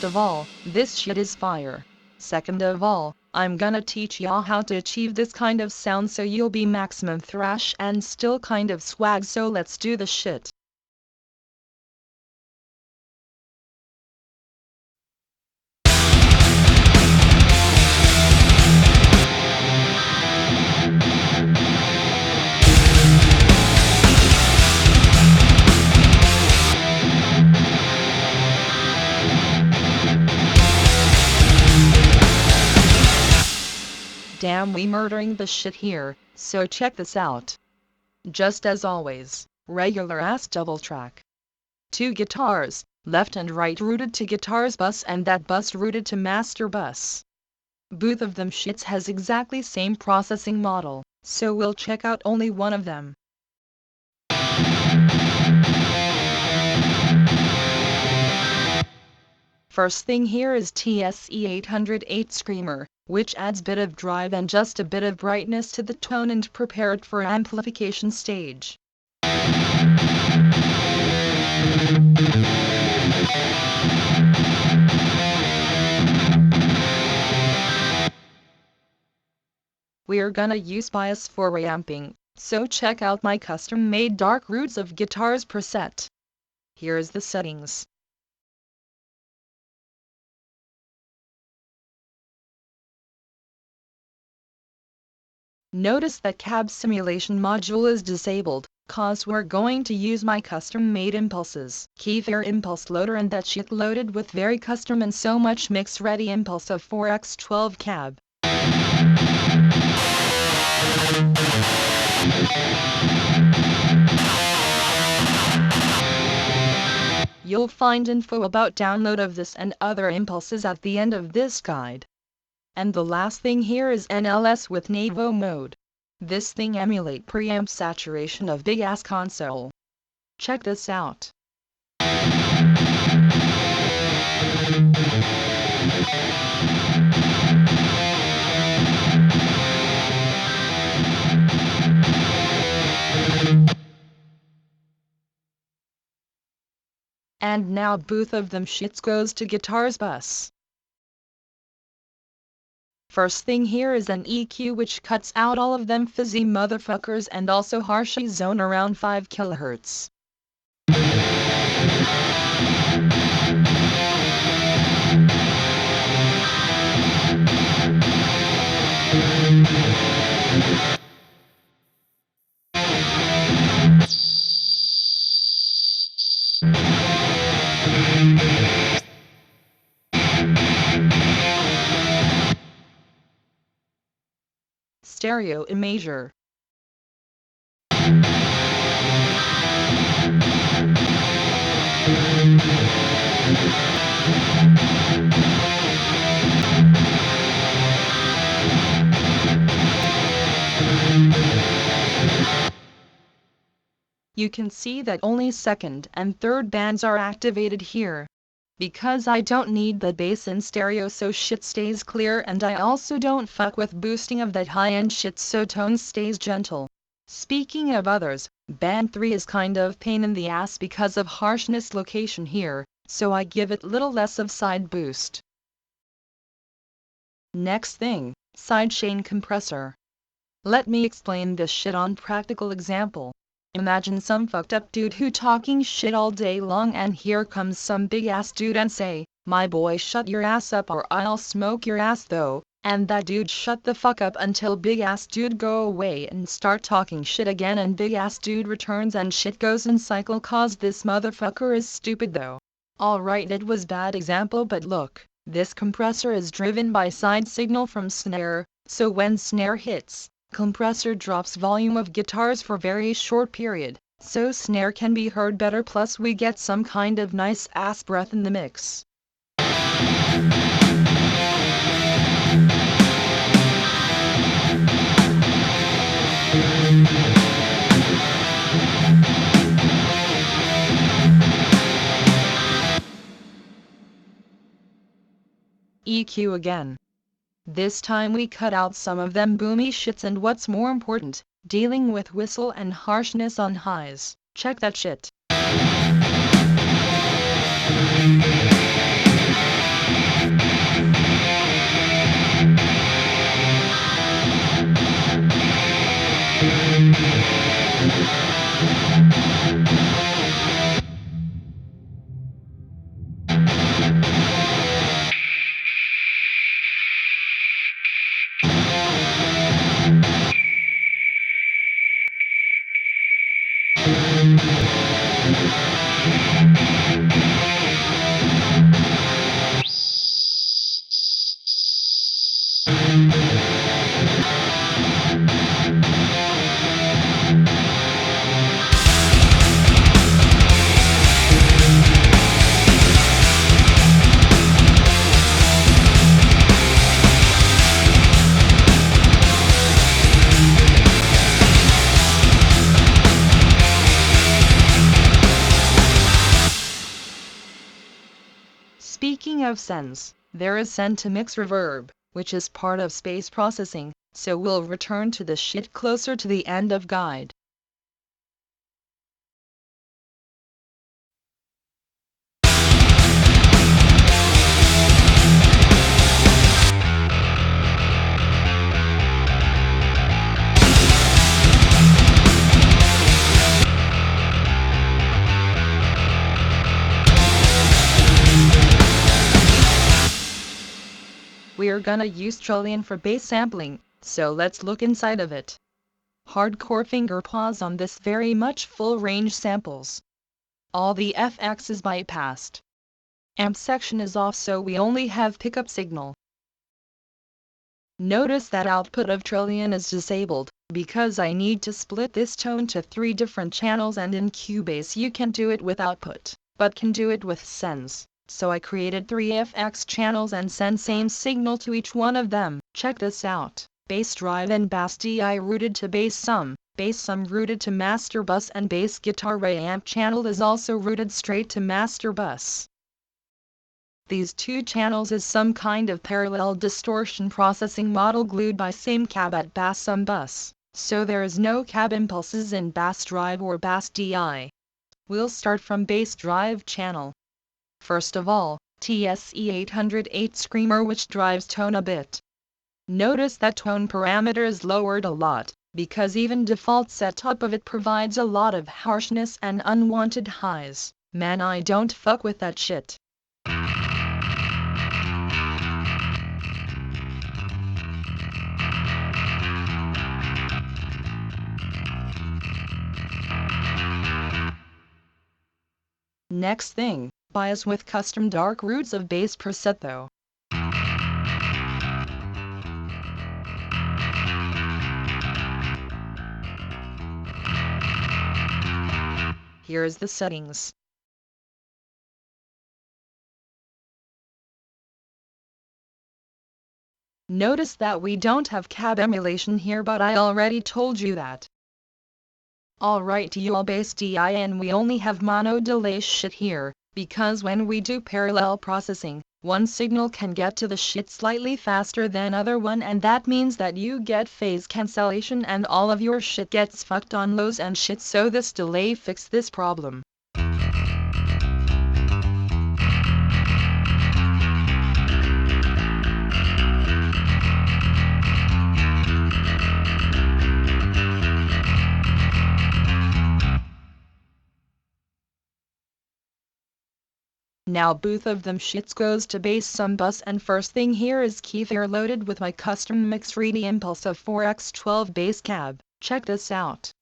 of all, this shit is fire. Second of all, I'm gonna teach y'all how to achieve this kind of sound so you'll be maximum thrash and still kind of swag, so let's do the shit. Damn, we murdering the shit here, so check this out. Just as always, regular ass double track. 2 guitars, left and right routed to guitars bus and that bus routed to master bus. Both of them shits has exactly same processing model, so we'll check out only one of them. First thing here is TSE 808 Screamer, which adds bit of drive and just a bit of brightness to the tone and prepare it for amplification stage. We're gonna use bias for reamping, so check out my custom-made dark roots of guitars preset. Here's the settings. Notice that cab simulation module is disabled, cause we're going to use my custom-made impulses. Keyfair impulse loader and that shit loaded with very custom and so much mix-ready impulse of 4x12 cab. You'll find info about download of this and other impulses at the end of this guide. And the last thing here is NLS with Navo mode. This thing emulate preamp saturation of big ass console. Check this out. And now both of them shits goes to guitars bus. First thing here is an EQ which cuts out all of them fizzy motherfuckers and also harshy zone around 5 kHz. Stereo imager. You can see that only second and third bands are activated here. Because I don't need the bass in stereo so shit stays clear, and I also don't fuck with boosting of that high-end shit so tone stays gentle. Speaking of others, band 3 is kind of pain in the ass because of harshness location here, so I give it little less of side boost. Next thing, sidechain compressor. Let me explain this shit on practical example. Imagine some fucked up dude who talking shit all day long and here comes some big ass dude and say, "My boy, shut your ass up or I'll smoke your ass though," and that dude shut the fuck up until big ass dude go away and start talking shit again and big ass dude returns and shit goes in cycle cause this motherfucker is stupid though. Alright, it was bad example, but look, this compressor is driven by side signal from snare, so when snare hits, compressor drops volume of guitars for very short period, so snare can be heard better, plus we get some kind of nice ass breath in the mix. EQ again. This time we cut out some of them boomy shits and what's more important, dealing with whistle and harshness on highs. Check that shit. Speaking of sends, there is send to mix reverb, which is part of space processing, so we'll return to this shit closer to the end of guide. We're gonna use Trillion for bass sampling, so let's look inside of it. Hardcore finger pause on this very much full range samples. All the FX is bypassed. Amp section is off, so we only have pickup signal. Notice that output of Trillion is disabled, because I need to split this tone to 3 different channels, and in Cubase you can do it with output, but can do it with sends. So I created 3 FX channels and send same signal to each one of them. Check this out. Bass drive and bass DI routed to bass sum routed to master bus, and bass guitar reamp channel is also routed straight to master bus. These 2 channels is some kind of parallel distortion processing model glued by same cab at bass sum bus, so there is no cab impulses in bass drive or bass DI. We'll start from bass drive channel. First of all, TSE 808 Screamer, which drives tone a bit. Notice that tone parameter is lowered a lot, because even default setup of it provides a lot of harshness and unwanted highs. Man, I don't fuck with that shit. Next thing, bias with custom dark roots of bass preset though. Here's the settings. Notice that we don't have cab emulation here, but I already told you that. Alright y'all, bass DI, and we only have mono delay shit here, because when we do parallel processing, one signal can get to the shit slightly faster than other one, and that means that you get phase cancellation and all of your shit gets fucked on lows and shit, so this delay fixed this problem. Now both of them shits goes to bass sum bus, and first thing here is Keither loaded with my custom mix 3D impulse of 4x12 bass cab. Check this out.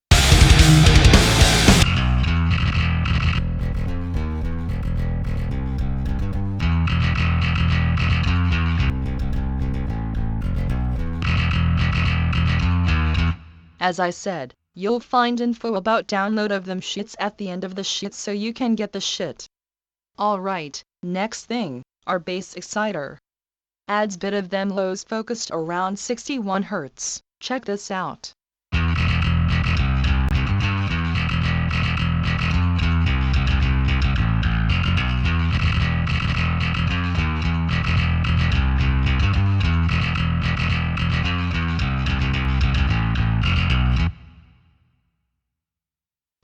As I said, you'll find info about download of them shits at the end of the shit, so you can get the shit. Alright, next thing, our bass exciter. Adds bit of them lows focused around 61 Hz. Check this out.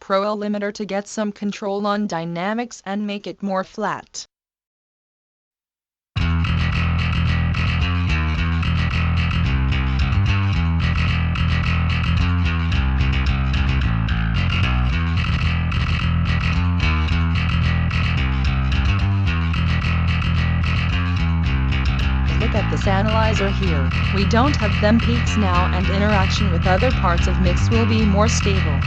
Pro L limiter to get some control on dynamics and make it more flat. Look at this analyzer here. We don't have them peaks now, and interaction with other parts of mix will be more stable.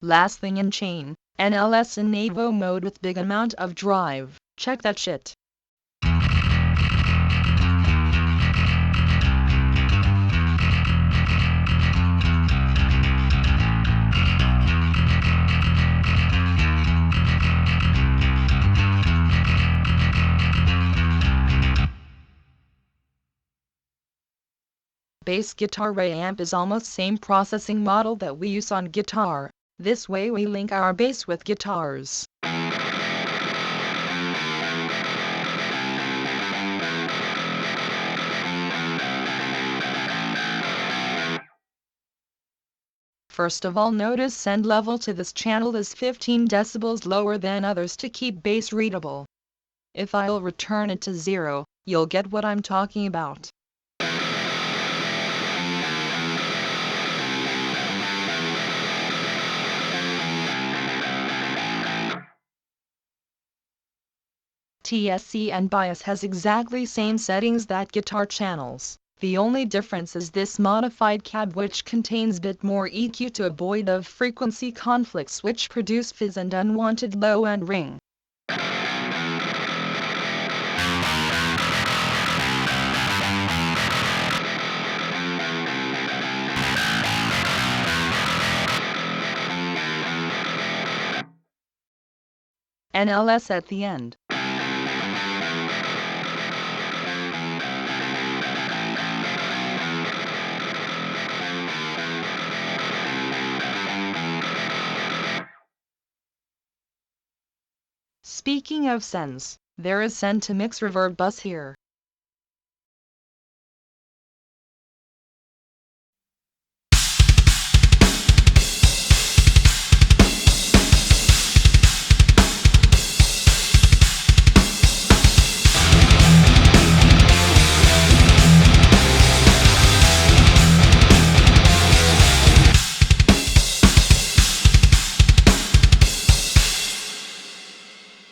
Last thing in chain, NLS in Navo mode with big amount of drive. Check that shit. Bass guitar reamp is almost same processing model that we use on guitar. This way we link our bass with guitars. First of all, notice send level to this channel is 15 decibels lower than others to keep bass readable. If I'll return it to 0, you'll get what I'm talking about. TSC and bias has exactly same settings that guitar channels. The only difference is this modified cab which contains bit more EQ to avoid of frequency conflicts which produce fizz and unwanted low-end ring. NLS at the end. Speaking of sends, there is send to mix reverb bus here.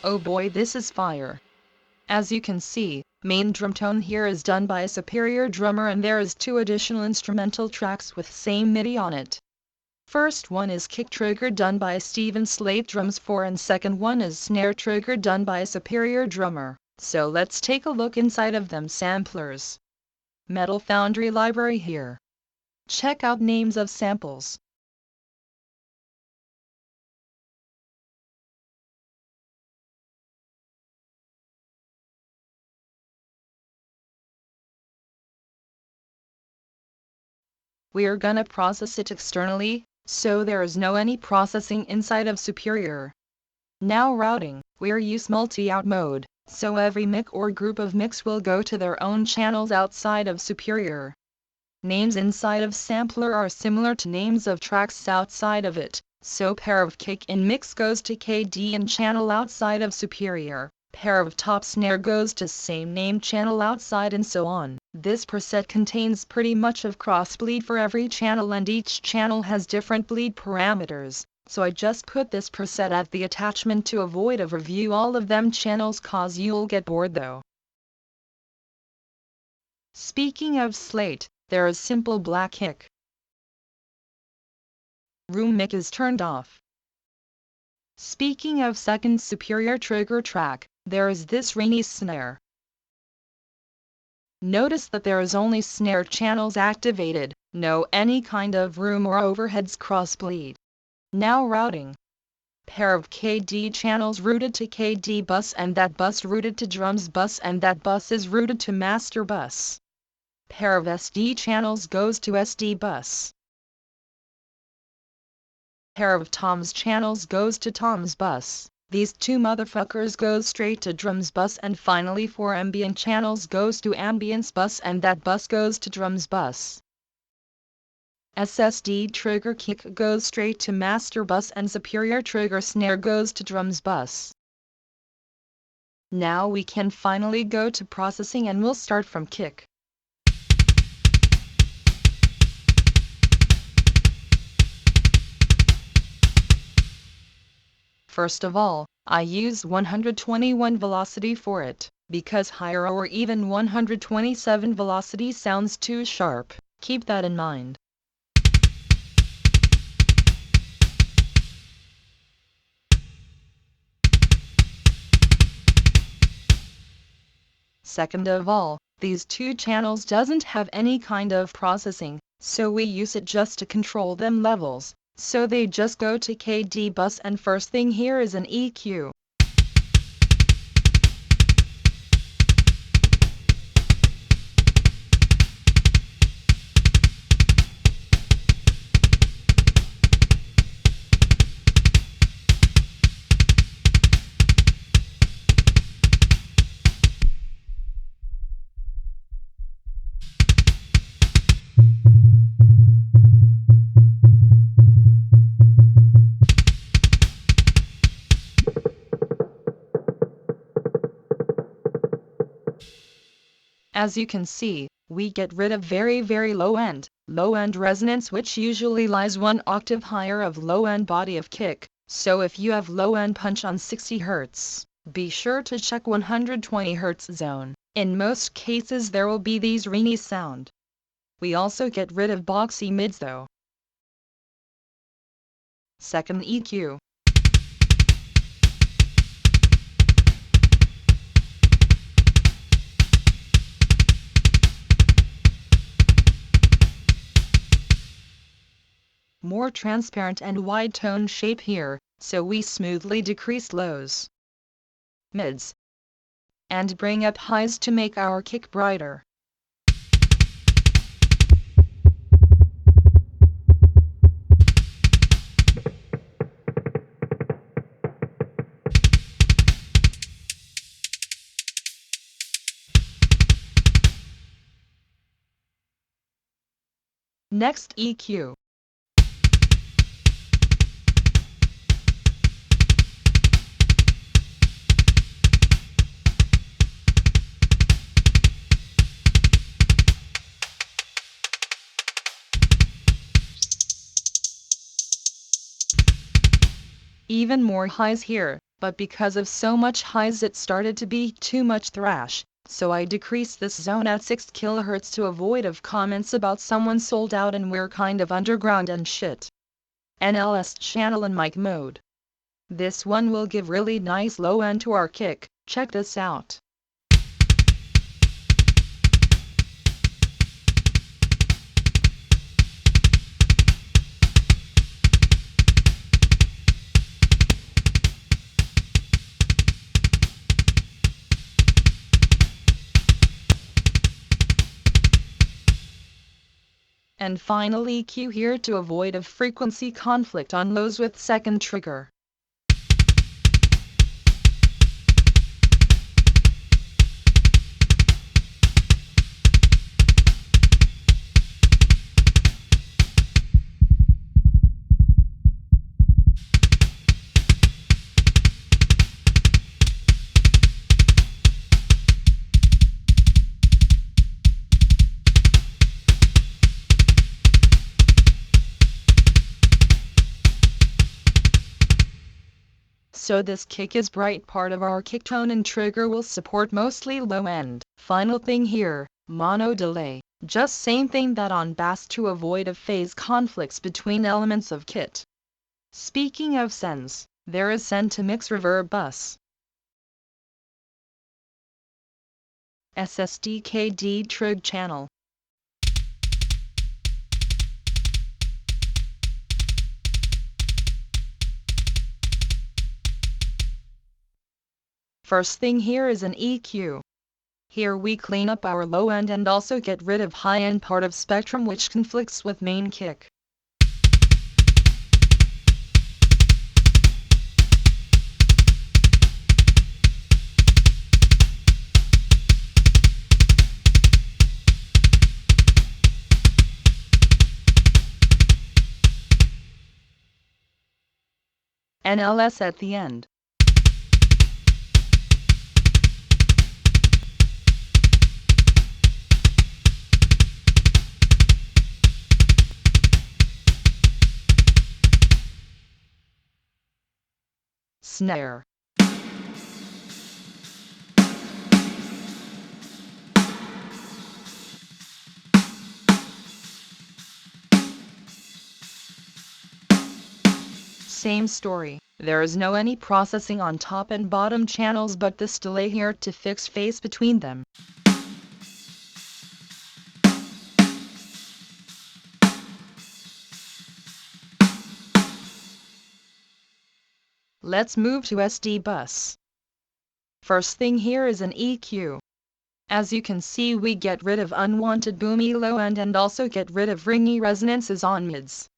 Oh boy, this is fire. As you can see, main drum tone here is done by a superior drummer and there is 2 additional instrumental tracks with same MIDI on it. First one is kick trigger done by Steven Slate drums 4 and second one is snare trigger done by a superior drummer. So let's take a look inside of them samplers. Metal Foundry library here. Check out names of samples. We are gonna process it externally, so there is no any processing inside of Superior. Now routing, we're use multi-out mode, so every mic or group of mics will go to their own channels outside of Superior. Names inside of sampler are similar to names of tracks outside of it, so pair of kick in mix goes to KD and channel outside of Superior. Pair of top snare goes to same name channel outside and so on. This preset contains pretty much of cross bleed for every channel and each channel has different bleed parameters, so I just put this preset at the attachment to avoid of review all of them channels cause you'll get bored though. Speaking of Slate, there is simple black kick. Room mic is turned off. Speaking of second superior trigger track, there is this rainy snare. Notice that there is only snare channels activated, no any kind of room or overheads crossbleed. Now routing. Pair of KD channels routed to KD bus and that bus routed to drums bus and that bus is routed to master bus. Pair of SD channels goes to SD bus. Pair of toms channels goes to toms bus. These 2 motherfuckers goes straight to drums bus and finally 4 ambient channels goes to ambience bus and that bus goes to drums bus. SSD trigger kick goes straight to master bus and superior trigger snare goes to drums bus. Now we can finally go to processing and we'll start from kick. First of all, I use 121 velocity for it, because higher or even 127 velocity sounds too sharp. Keep that in mind. Second of all, these two channels doesn't have any kind of processing, so we use it just to control them levels, so they just go to KD bus. And first thing here is an EQ. As you can see, we get rid of very low end resonance, which usually lies one octave higher of low end body of kick. So if you have low end punch on 60 Hz, be sure to check 120 Hz zone. In most cases there will be these ringy sound. We also get rid of boxy mids though. Second EQ. More transparent and wide tone shape here, so we smoothly decrease lows, mids, and bring up highs to make our kick brighter. Next EQ. Even more highs here, but because of so much highs it started to be too much thrash, so I decreased this zone at 6 kHz to avoid of comments about someone sold out and we're kind of underground and shit. NLS channel in mic mode. This one will give really nice low end to our kick, check this out. And finally EQ here to avoid a frequency conflict on lows with second trigger. So this kick is bright part of our kick tone and trigger will support mostly low end. Final thing here, mono delay. Just same thing that on bass to avoid of phase conflicts between elements of kit. Speaking of sends, there is send to mix reverb bus. SSDKD trig channel. First thing here is an EQ. Here we clean up our low end and also get rid of high end part of spectrum which conflicts with main kick. NLS at the end. Snare. Same story. There is no any processing on top and bottom channels but this delay here to fix phase between them. Let's move to SD bus. First thing here is an EQ. As you can see, we get rid of unwanted boomy low end and also get rid of ringy resonances on mids.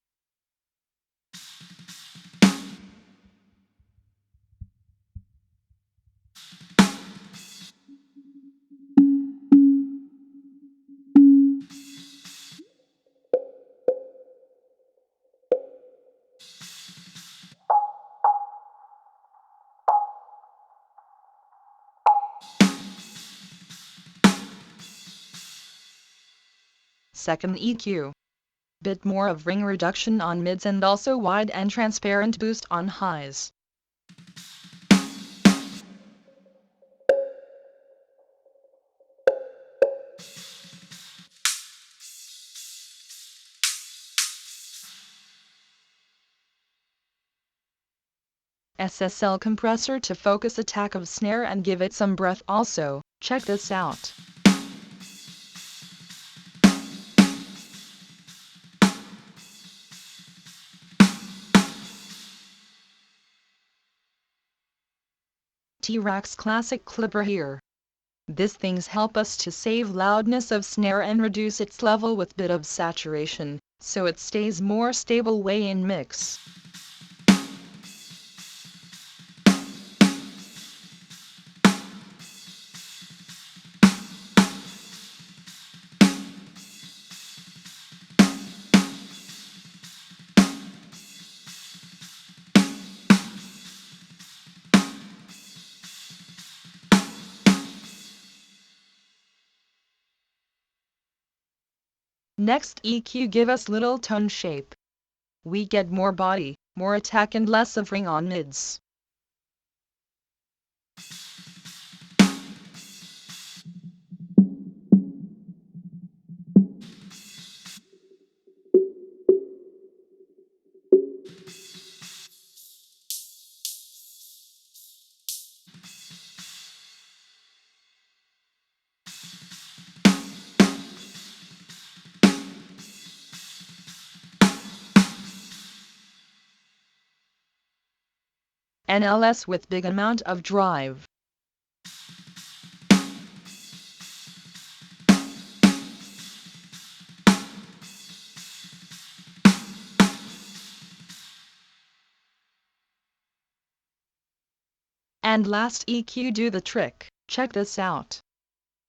Second EQ. Bit more of ring reduction on mids and also wide and transparent boost on highs. SSL compressor to focus attack of snare and give it some breath also. Check this out. T-Rax classic clipper here. These things help us to save loudness of snare and reduce its level with bit of saturation, so it stays more stable way in mix. Next EQ give us little tone shape. We get more body, more attack and less of ring on mids. NLS with big amount of drive. And last EQ do the trick. Check this out.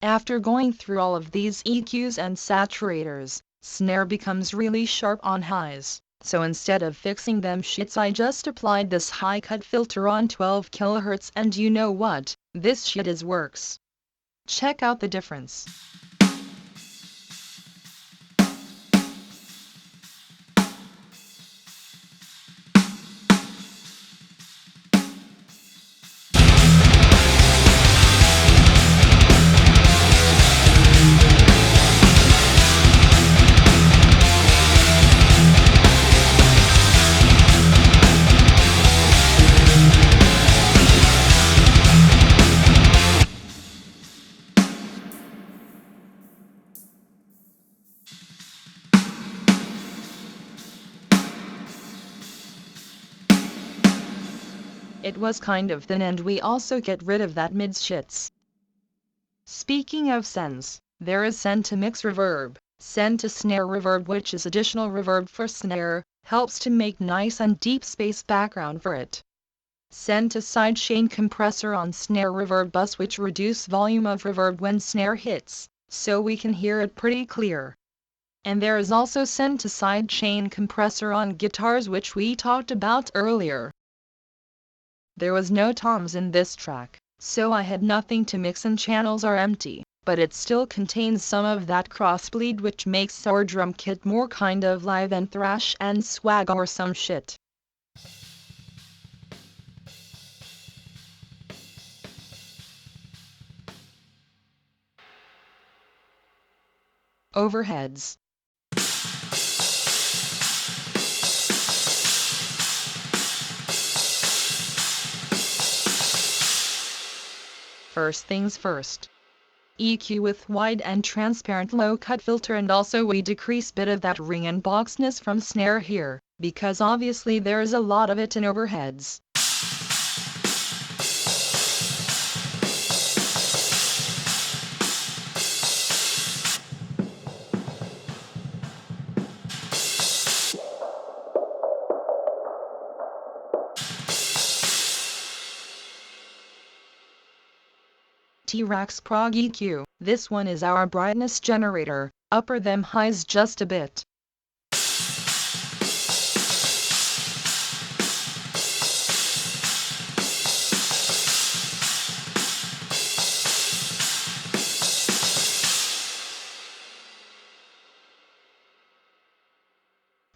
After going through all of these EQs and saturators, snare becomes really sharp on highs. So instead of fixing them shits, I just applied this high cut filter on 12 kHz and you know what, this shit is works. Check out the difference. It was kind of thin and we also get rid of that mid shits. Speaking of sends, there is send to mix reverb, send to snare reverb, which is additional reverb for snare, helps to make nice and deep space background for it. Send to sidechain compressor on snare reverb bus, which reduce volume of reverb when snare hits, so we can hear it pretty clear. And there is also send to sidechain compressor on guitars, which we talked about earlier. There was no toms in this track, so I had nothing to mix and channels are empty, but it still contains some of that crossbleed which makes our drum kit more kind of live and thrash and swag or some shit. Overheads. First things first. EQ with wide and transparent low cut filter, and also we decrease bit of that ring and boxness from snare here, because obviously there is a lot of it in overheads. T-Rax Prog EQ, this one is our brightness generator, upper them highs just a bit.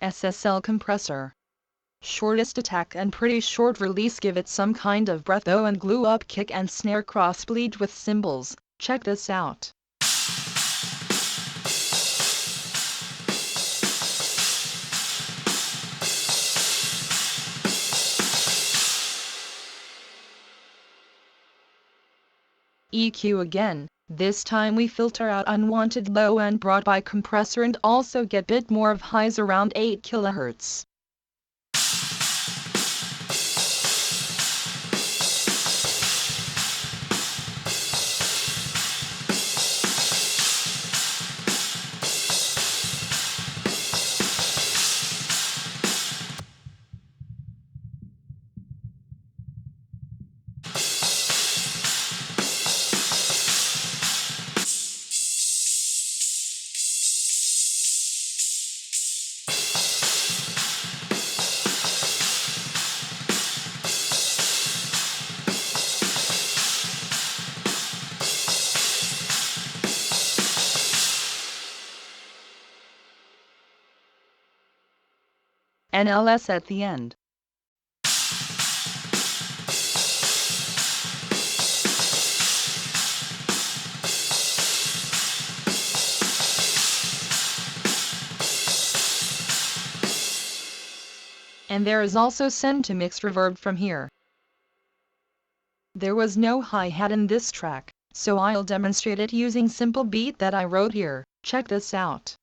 SSL compressor. Shortest attack and pretty short release, give it some kind of breath though, and glue up kick and snare crossbleed with cymbals. Check this out. EQ again, this time we filter out unwanted low and broad by compressor and also get bit more of highs around 8 kHz. NLS at the end. And there is also send to mixed reverb from here. There was no hi-hat in this track, so I'll demonstrate it using simple beat that I wrote here. Check this out.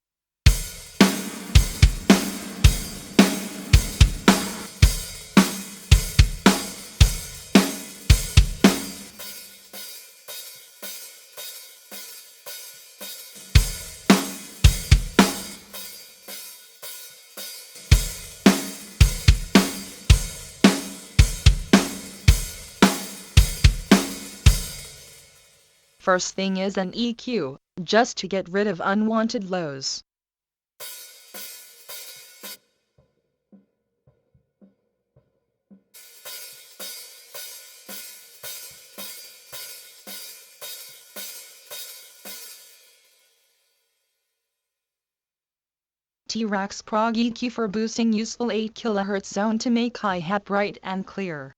First thing is an EQ, just to get rid of unwanted lows. T-Rax Prog EQ for boosting useful 8 kHz zone to make hi-hat bright and clear.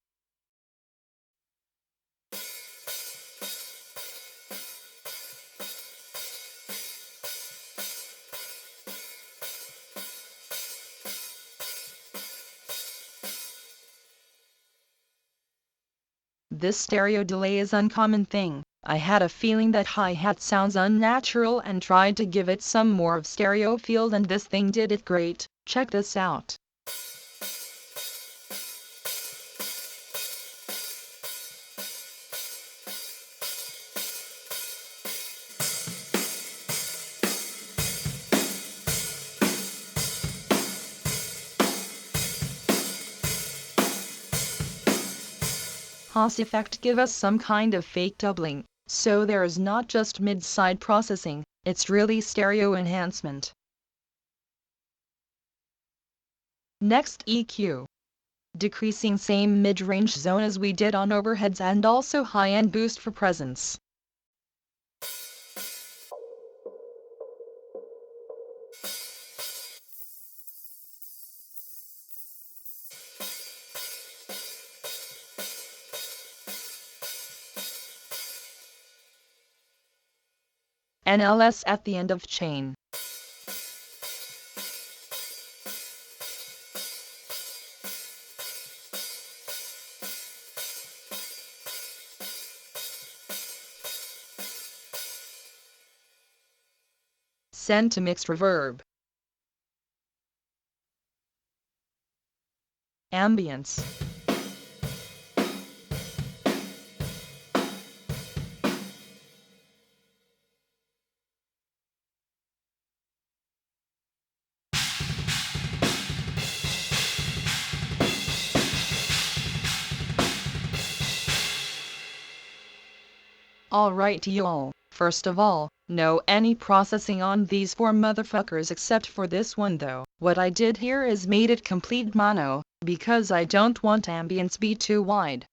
This stereo delay is uncommon thing. I had a feeling that hi-hat sounds unnatural and tried to give it some more of stereo feel, and this thing did it great. Check this out. Haas effect give us some kind of fake doubling, so there is not just mid-side processing, it's really stereo enhancement. Next EQ. Decreasing same mid-range zone as we did on overheads and also high-end boost for presence. NLS at the end of chain. Send to mixed reverb. Ambience. Alright y'all, first of all, no any processing on these four motherfuckers except for this one though. What I did here is made it complete mono, because I don't want ambience be too wide.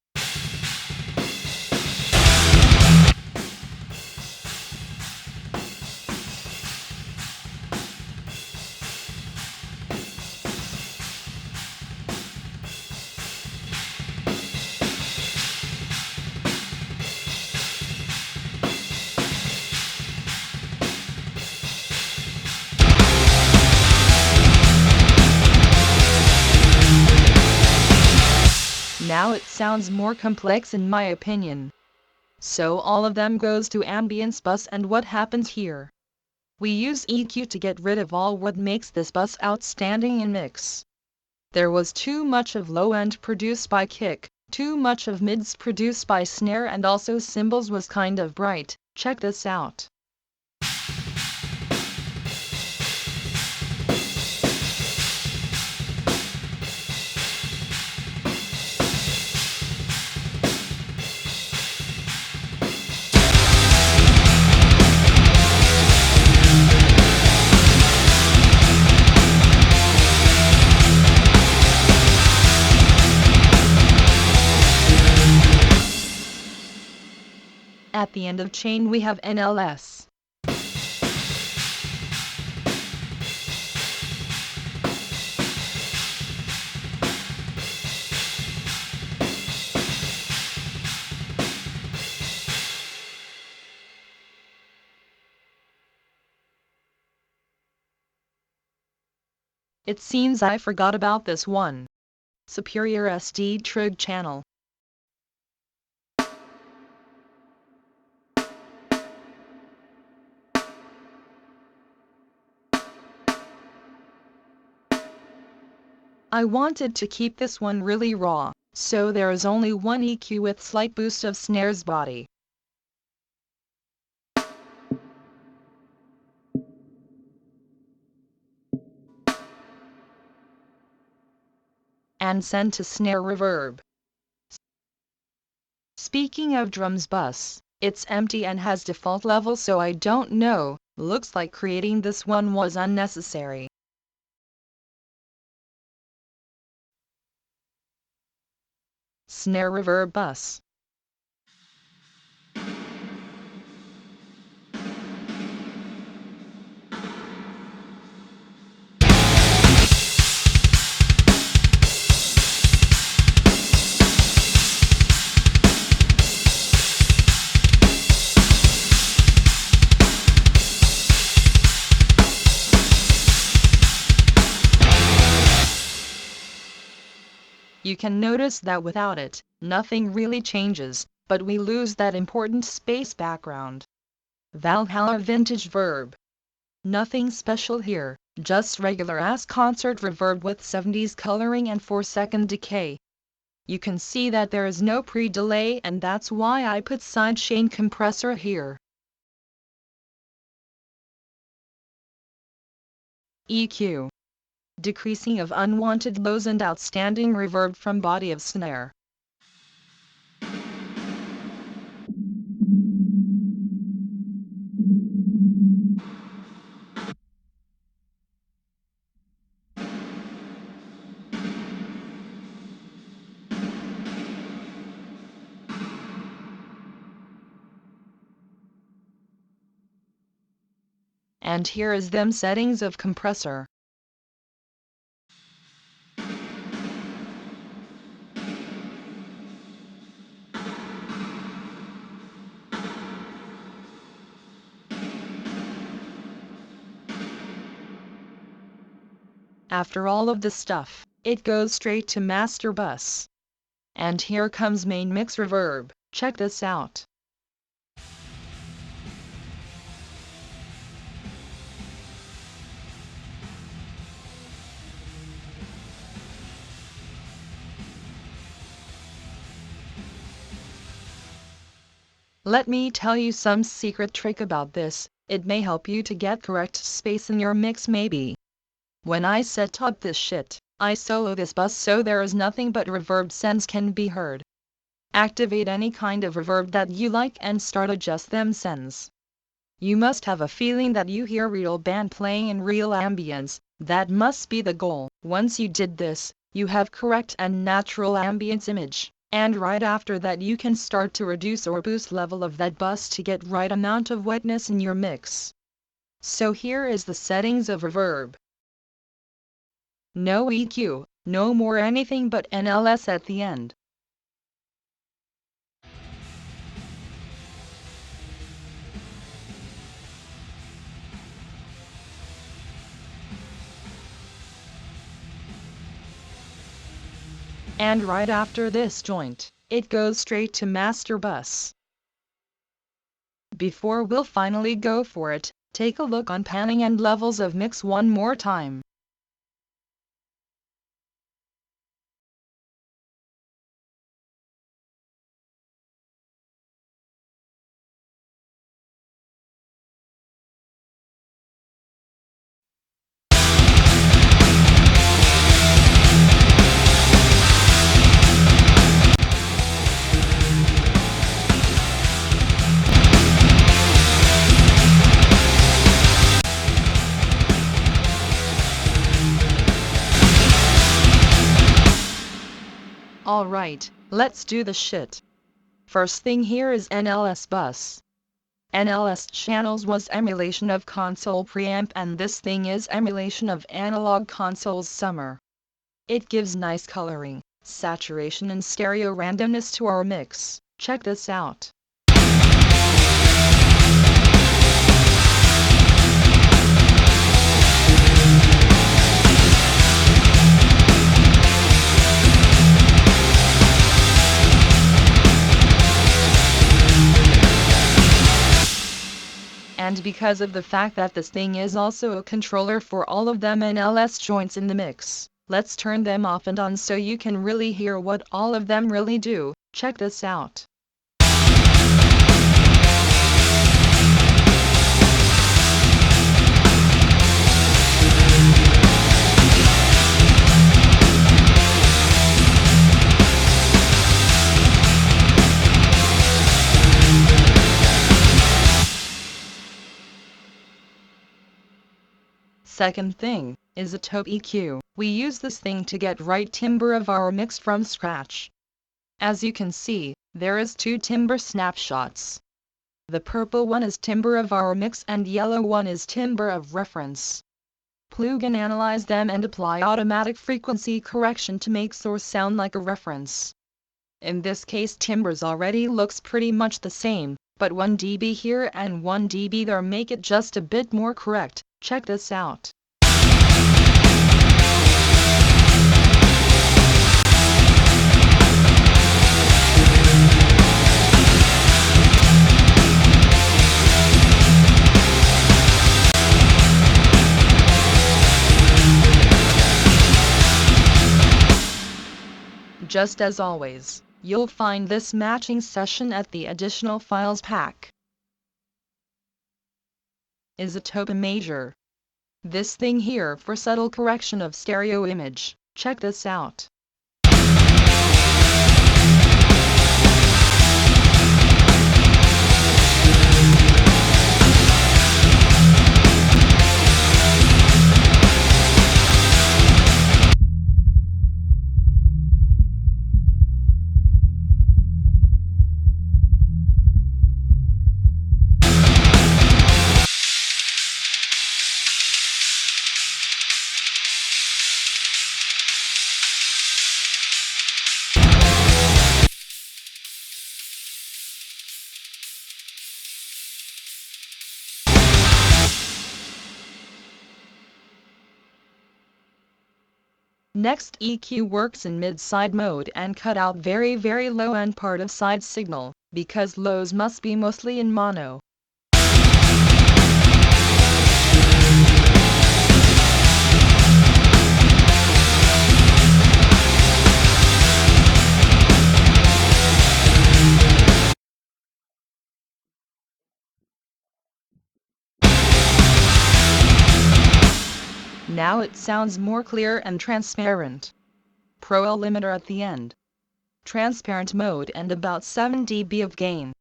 Now it sounds more complex in my opinion. So all of them goes to ambience bus, and what happens here? We use EQ to get rid of all what makes this bus outstanding in mix. There was too much of low end produced by kick, too much of mids produced by snare, and also cymbals was kind of bright. Check this out. At the end of chain we have NLS. It seems I forgot about this one. Superior SD trig channel. I wanted to keep this one really raw, so there is only one EQ with slight boost of snare's body. And send to snare reverb. Speaking of drums bus, it's empty and has default level, so I don't know, looks like creating this one was unnecessary. Snare reverb bus. You can notice that without it, nothing really changes, but we lose that important space background. Valhalla vintage verb. Nothing special here, just regular ass concert reverb with 70s coloring and 4-second decay. You can see that there is no pre-delay, and that's why I put sidechain compressor here. EQ. Decreasing of unwanted lows and outstanding reverb from body of snare. And here is them settings of compressor. After all of this stuff, it goes straight to master bus. And here comes main mix reverb. Check this out. Let me tell you some secret trick about this, it may help you to get correct space in your mix maybe. When I set up this shit, I solo this bus so there is nothing but reverb sends can be heard. Activate any kind of reverb that you like and start adjust them sends. You must have a feeling that you hear real band playing in real ambience, that must be the goal. Once you did this, you have correct and natural ambience image, and right after that you can start to reduce or boost level of that bus to get right amount of wetness in your mix. So here is the settings of reverb. No EQ, no more anything but NLS at the end. And right after this joint, it goes straight to master bus. Before we'll finally go for it, take a look on panning and levels of mix one more time. Alright, let's do the shit. First thing here is NLS bus. NLS channels was emulation of console preamp and this thing is emulation of analog consoles summer. It gives nice coloring, saturation and stereo randomness to our mix. Check this out. And because of the fact that this thing is also a controller for all of them NLS joints in the mix, let's turn them off and on so you can really hear what all of them really do. Check this out. Second thing, is a top EQ. We use this thing to get right timbre of our mix from scratch. As you can see, there is two timbre snapshots. The purple one is timbre of our mix and yellow one is timbre of reference. Plug and analyze them and apply automatic frequency correction to make source sound like a reference. In this case timbres already looks pretty much the same, but 1 dB here and 1 dB there make it just a bit more correct. Check this out. Just as always, you'll find this matching session at the additional files pack. Isotope major. This thing here for subtle correction of stereo image. Check this out. Next EQ works in mid-side mode and cut out very low end part of side signal, because lows must be mostly in mono. Now it sounds more clear and transparent. Pro limiter at the end. Transparent mode and about 7 dB of gain.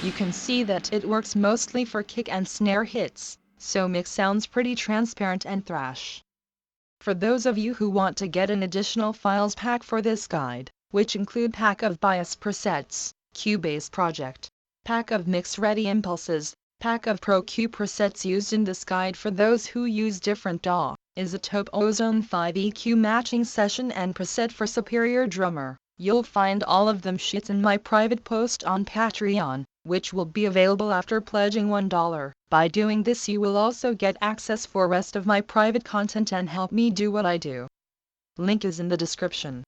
You can see that it works mostly for kick and snare hits, so mix sounds pretty transparent and thrash. For those of you who want to get an additional files pack for this guide, which include pack of bias presets, Cubase project, pack of mix ready impulses, pack of Pro Q presets used in this guide for those who use different DAW, Isotope Ozone 5 EQ matching session and preset for Superior Drummer. You'll find all of them shits in my private post on Patreon, which will be available after pledging $1. By doing this you will also get access for rest of my private content and help me do what I do. Link is in the description.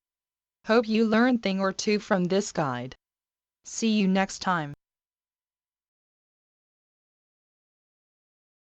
Hope you learned thing or two from this guide. See you next time.